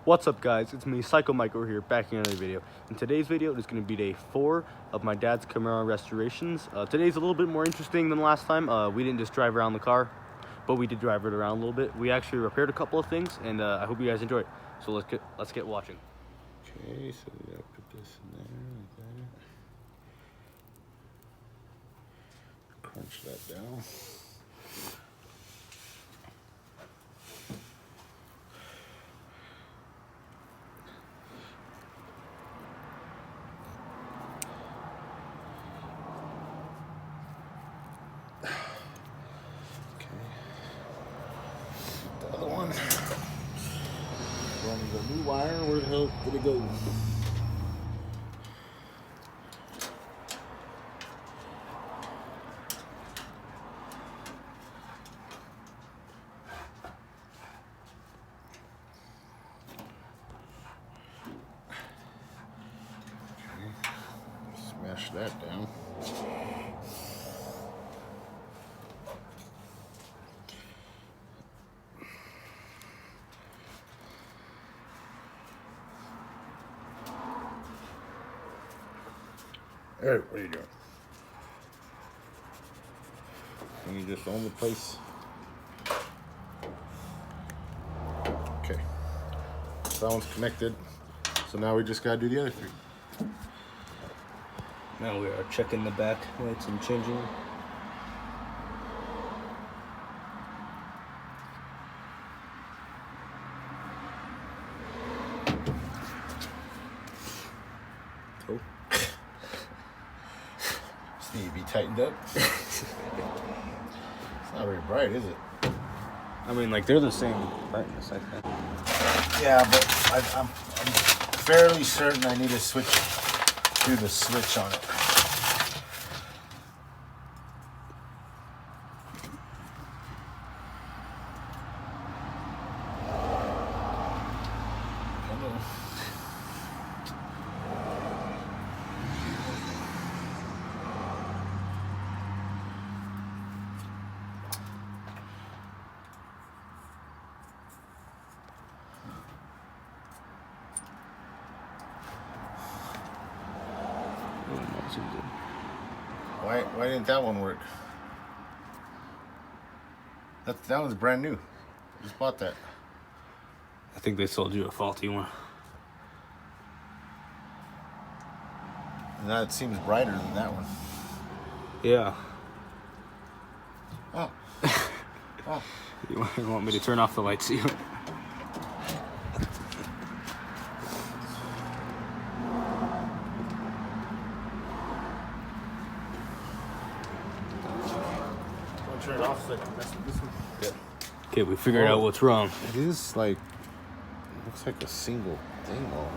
What's up guys, it's me Psycho Mike over here back in another video. In today's video is going to be day 4 of my dad's Camaro restorations. Today's a little bit more interesting than last time. We didn't just drive around the car, but we did drive it around a little bit. We actually repaired a couple of things, and I hope you guys enjoy it. So let's get watching. Okay, so we gotta put this in there like that. Crunch that down. The other one. From the new wire, where the hell did it go? Smash that down. Eric, what are you doing? Can you just own the place? Okay. So that one's connected. So now we just gotta do the other 3. Now we are checking the back lights and changing them. Cool. Just need to be tightened up. It's not very bright, is it? I mean, like, they're the same brightness, I think. Yeah, but I'm fairly certain I need to do the switch on it. Why didn't that one work? That one's brand new. I just bought that. I think they sold you a faulty one. And that seems brighter than that one. Yeah. Oh. Oh. You want me to turn off the lights? Turn it off so I can mess with this one. Good. Okay, we figured out what's wrong. It is like, looks like a single thing all.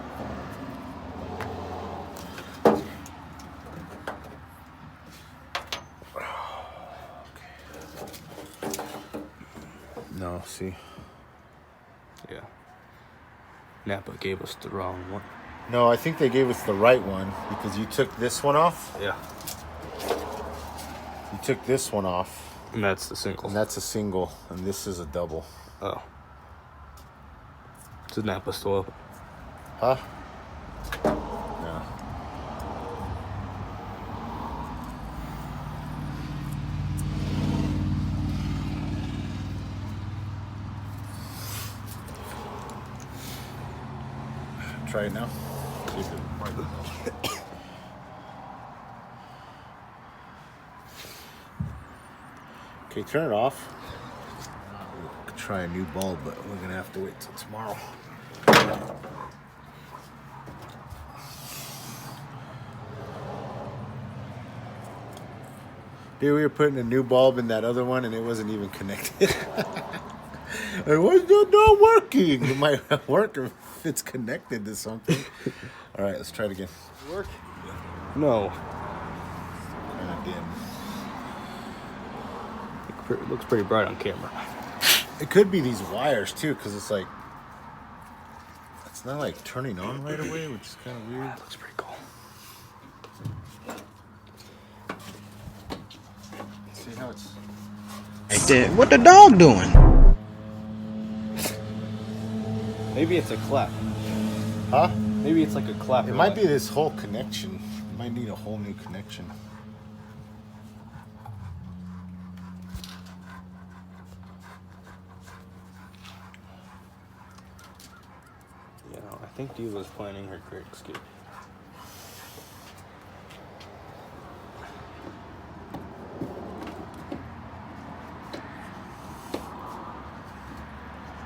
No, see. Yeah. Napa gave us the wrong one. No, I think they gave us the right one because you took this one off. Yeah. You took this one off. And that's the single. And that's a single, and this is a double. Oh. Is Napa still open? Huh? Yeah. Try it now. See if it works. Okay, turn it off. We'll try a new bulb, but we're gonna have to wait till tomorrow. Dude, we were putting a new bulb in that other one and it wasn't even connected. It was not working. It might work if it's connected to something. All right, let's try it again. Does it work? No. Kind of dim. It looks pretty bright on camera. It could be these wires too, because it's like, it's not like turning on right away, which is kind of weird. That looks pretty cool. See how it's... What the dog doing? Maybe it's a clap. Huh? Maybe it's like a clap. It might be this whole connection. It might need a whole new connection. You know, I think Diva's planning her great escape.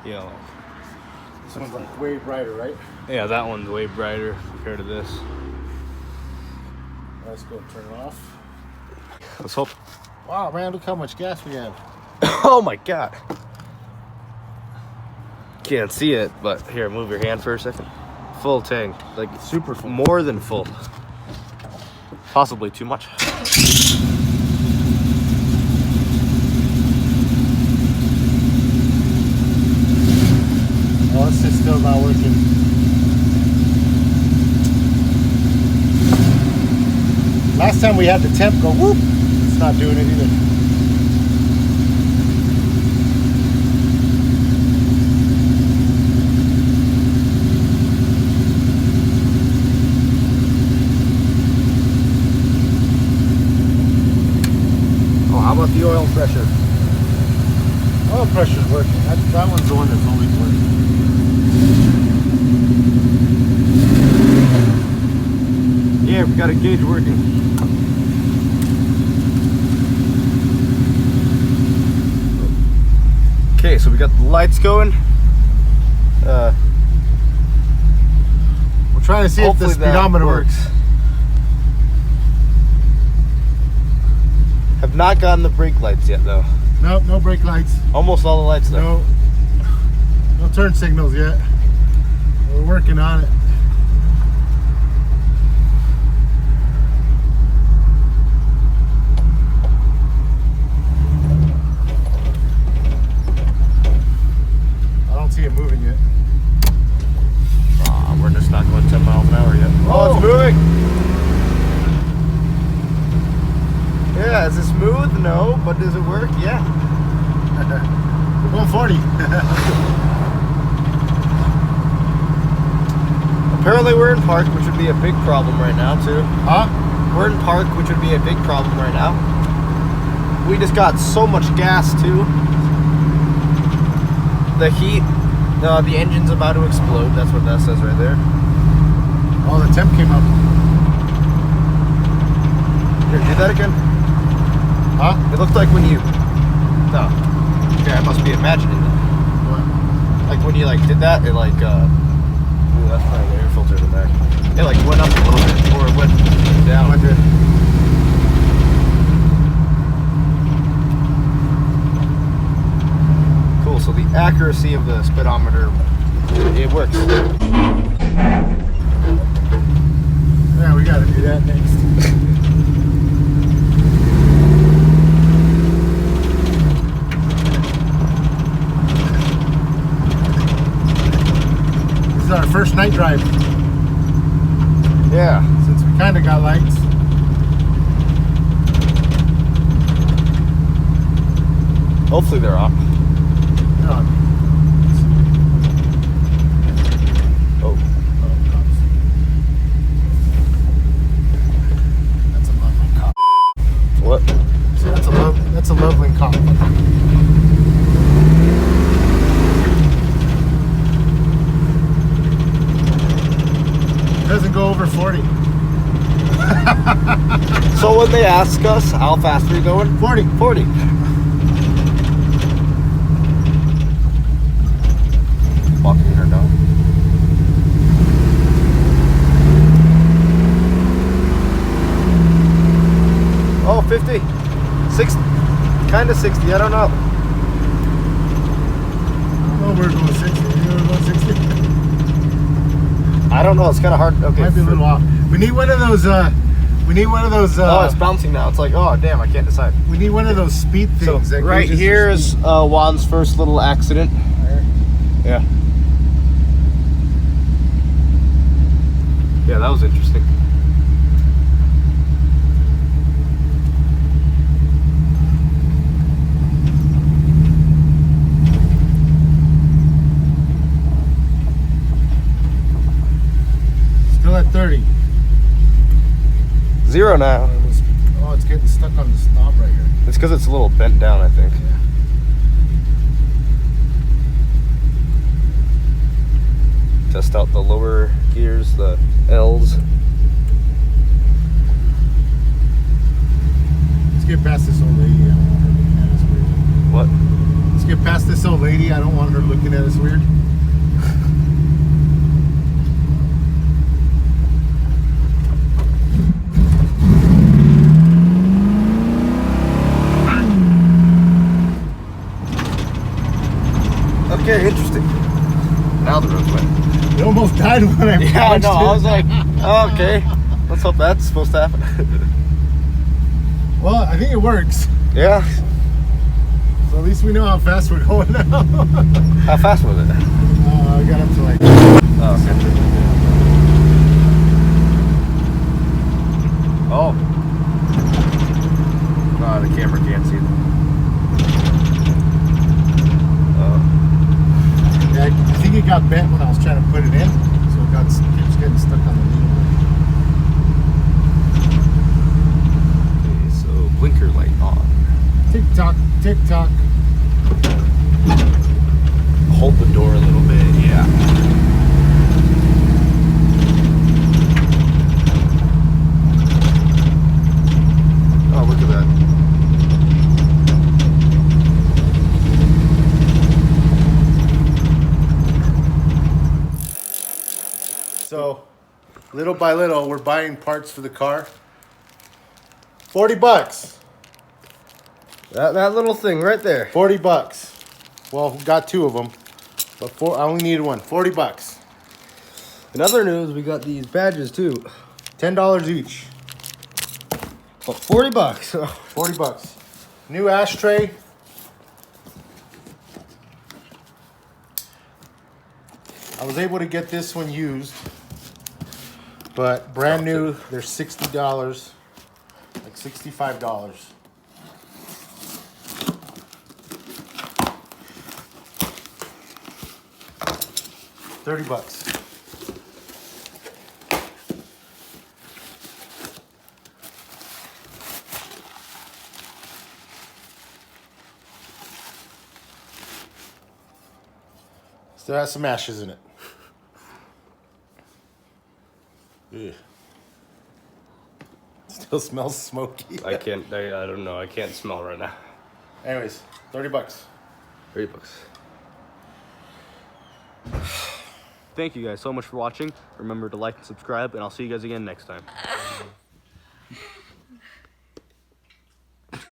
Yeah, like, This one's like way brighter, right? yeah, that one's way brighter compared to this. Let's go turn it off. Let's hope. Wow, man, look how much gas we have. Oh my god. Can't see it, but here, move your hand for a second. Full tank, like Super full. more than full. Possibly too much. Oh, it's still not working. Last time we had the temp go whoop. It's not doing it either. Oh, how about the oil pressure? Oil pressure's working. That one's the one that's always working. Yeah, we got a gauge working. Okay, so we got the lights going. We're trying to see if the Hopefully that speedometer works. Have not gotten the brake lights yet, though. Nope, no brake lights. Almost all the lights, though. No turn signals yet. We're working on it. I don't see it moving yet. We're just not going 10 miles an hour yet. Oh, it's moving! Yeah, is it smooth? No, but does it work? Yeah. We're going 40. Apparently we're in park, which would be a big problem right now, too. Huh? We're in park, which would be a big problem right now. We just got so much gas, too. The heat, the engine's about to explode. That's what that says right there. Oh, the temp came up. Here, do that again. Huh? It looked like when you... No. Okay, I must be imagining that. What? Like when you did that, it like ooh, that's probably the air filter in the back. It like went up a little bit, or it went down. Cool. So the accuracy of the speedometer, it works. Yeah, we gotta do that next. This is our first night drive Yeah. since we kind of got lights. Hopefully they're off. They're on. Oh. That's a lovely cop. What? See, that's a lovely cop. Doesn't go over 40. So when they ask us how fast are you going? 40. 40. Walking her down. Oh, 50. 60. Kind of 60. I don't know. Oh, we're going 60. We're going 60. I don't know. It's kind of hard. Okay. Might be a little off. We need one of those. We need one of those. Oh, it's bouncing now. It's like, oh, damn, I can't decide. We need one of those speed So things. that right gauges here your is speed. Juan's first little accident. Yeah. Yeah, that was interesting. 30. 0 now. Oh, it's getting stuck on this knob right here. It's because it's a little bent down, I think. Yeah. Test out the lower gears, the L's. Let's get past this old lady. I don't want her looking at us weird. What? Let's get past this old lady. I don't want her looking at us weird. Okay, interesting. Now the road's wet. It almost died when I Yeah, I know. punched it. I was like, oh, okay. Let's hope that's supposed to happen. Well, I think it works. Yeah. So at least we know how fast we're going now. How fast was it? I got up to like... Oh, okay. Oh. Oh, the camera can't see them. Yeah, I think it got bent when I was trying to put it in, so it keeps getting stuck on the needle. Okay, so blinker light on. Tick tock, tick tock. Hold the door a little bit, yeah. Oh, look at that. So, little by little, we're buying parts for the car. 40 bucks. That little thing right there. 40 bucks. Well, got 2 of them, but I only needed 1. 40 bucks. In other news, we got these badges too. $10 each. Oh, 40 bucks. 40 bucks. New ashtray. I was able to get this one used, but brand new, they're $60, like $65. $30. Still has some ashes in it. Ugh. Still smells smoky. I don't know. I can't smell right now. Anyways, 30 bucks. 30 bucks. Thank you guys so much for watching. Remember to like and subscribe, and I'll see you guys again next time.